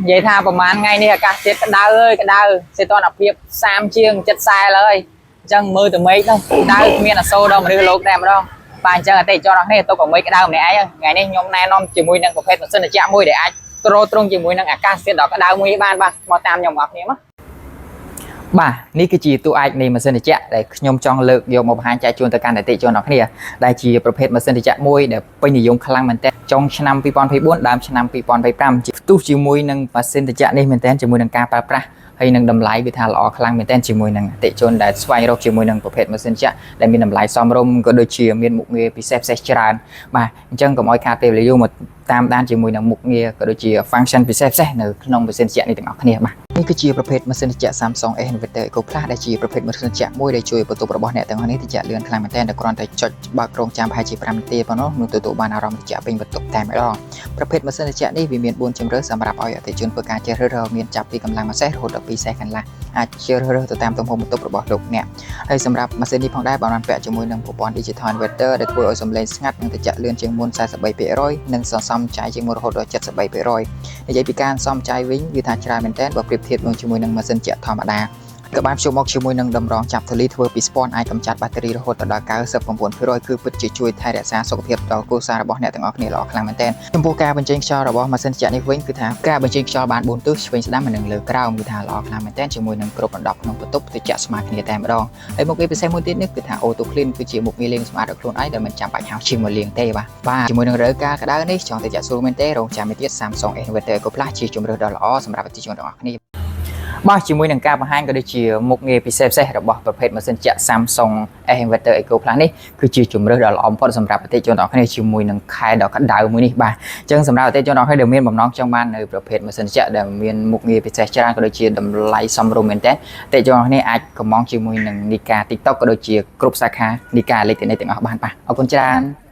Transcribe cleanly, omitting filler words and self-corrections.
vậy thaประมาณថ្ងៃនេះអាកាសធាតុក្តៅអើយក្តៅសេតនភាព30ជាង70ឡើយអញ្ចឹងមើលទៅមេឃនោះក្តៅគ្មានអសូរដល់មនុស្សលោកតែម្ដងបាទអញ្ចឹងអតិចរនេះទុកឲ្យមេឃក្តៅម្នាក់ឯងថ្ងៃនេះខ្ញុំណែនាំជាមួយនឹងប្រភេទម៉ាស៊ីនត្រជាក់មួយដែលអាចទ្រទ្រង់ជាមួយនឹងអាកាសធាតុដ៏ក្តៅមួយបានបាទមកតាមខ្ញុំបងប្អូនគ្នាមកបាទនេះគឺជាតួឯកនៃម៉ាស៊ីនត្រជាក់ដែលខ្ញុំចង់លើកយកមកបង្ហាញចែកជូនទៅកាន់អតិថិជនរបស់គ្នាដែលជាប្រភេទម៉ាស៊ីនត្រជាក់មួយដែលពេញនិយមខ្លាំងមែនទែនចុងឆ្នាំ2024ដើមឆ្នាំ2025ផ្ទុះជាមួយនឹងម៉ាស៊ីនត្រជាក់នេះមែនទែនជាមួយនឹងការប្រើប្រាស់ហើយនឹងតម្លៃវាថាល្អខ្លាំងមែនទែនជាមួយនឹងអតិថិជនដែលស្វែងរកជាមួយនឹងប្រភេទម៉ាស៊ីនត្រជាក់ដែលមានតម្លៃសមរម្យក៏ដូចជាមានមុខងារពិសេសច្រើនបាទអញ្ចឹងកុំឲ្យខាតពេលវេលាមកតាមដានជាមួយនឹងមុខងារក៏ដូចជា function ពិសេសនៅក្នុងម៉ាស៊ីនត្រជាក់នេះទាំងអស់គ្នាបាទនេះគឺជាប្រភេទម៉ាស៊ីនត្រជាក់ Samsung S Inverter Eco Plus ដែលជាប្រភេទម៉ាស៊ីនត្រជាក់មួយដែលជួយបន្ទប់របស់អ្នកទាំងអស់នេះត្រជាក់លឿនខ្លាំងមែនទែនតែគ្រាន់តែចុចបើករងចាំប្រហែលជា5នាទីប៉ុណ្ណោះនឹងទទួលបានអារម្មណ៍ត្រជាក់ពេញបន្ទប់តែម្ដងប្រភេទម៉ាស៊ីនត្រជាក់នេះវាមាន4ជម្រើសសម្រាប់ឲ្យអតិថិជនធ្វើការជ្រើសរើសមានចាប់ពីកម្លាំងមួយសេសរហូតដល់2សេសកន្លះអាចជ្រើសរើសទៅតាមទំហំបន្ទប់របស់លោកអ្នកហើយសម្រាប់ម៉ាស៊ីននេះផងដែរបានពាក់ជាមួយនឹងប្រព័ន្ធ Digital Inverter ដែលធ្វើឲ្យសំឡេងស្ងាត់និងត្រជាក់លឿនជាងមុន 43% និងសន្សំចាយជាងមុនរហូតដល់ 73% និយាយពីការសន្សំចាយវិញវាថាច្រើនមែនទែនបើប្រៀបធៀបនឹងជាមួយនឹងម៉ាស៊ីនត្រជាក់ធម្មតាក៏បានជួបមកជាមួយនឹងតម្រងចាប់ធូលីធ្វើពីស្ពាន់អាចកម្ចាត់បាក់តេរីរហូតដល់ 99% គឺពិតជាជួយថែរក្សាសុខភាពដល់គ្រួសាររបស់អ្នកទាំងអស់គ្នាល្អខ្លាំងមែនទែនចំពោះការបញ្ចេញខ្យល់របស់ម៉ាស៊ីនត្រជាក់នេះវិញគឺថាការបញ្ចេញខ្យល់បាន4ទិសឆ្វេងស្ដាំនិងលើក្រោមគឺថាល្អខ្លាំងមែនទែនជាមួយនឹងគ្រប់បណ្ដប់ក្នុងបន្ទប់ត្រជាក់ស្មើគ្នាតែម្ដងហើយមុខងារពិសេសមួយទៀតនេះគឺថា Auto Clean គឺជាមុខងារលាងសម្អាតដោយខ្លួនឯងដែលមិនចាំបាច់ហៅជាងមកលាងទេបាទជាមួយនឹងរើការក្តៅនេះចង់ត្រជាក់ស្រួលមែនទេរងចាំទៀត Samsung S Inverter Eco Plus ជាជម្រើសដ៏ល្អសម្រាប់អតិថិជនទាំងអស់គ្នាបាទជាមួយនឹងការបង្ហាញក៏ដូចជាមុខងារពិសេសរបស់ប្រភេទម៉ាស៊ីនត្រជាក់ Samsung S Inverter Eco Plus នេះគឺជាជម្រើសដ៏ល្អបំផុតសម្រាប់អតិថិជនទាំងអស់គ្នាជាមួយនឹងខែដ៏ក្តៅមួយនេះបាទអញ្ចឹងសម្រាប់អតិថិជនទាំងអស់គ្នាដែលមានបំណងចង់បាននៅប្រភេទម៉ាស៊ីនត្រជាក់ដែលមានមុខងារពិសេសច្រើនក៏ដូចជាតម្លៃសមរម្យមែនទែនអតិថិជនទាំងអស់គ្នាអាចកម្មង់ជាមួយនឹងនីកា TikTok ក៏ដូចជាគ្រប់សាខានីកាអេឡិចត្រូនិកទាំងអស់បានបាទអរគុណច្រើន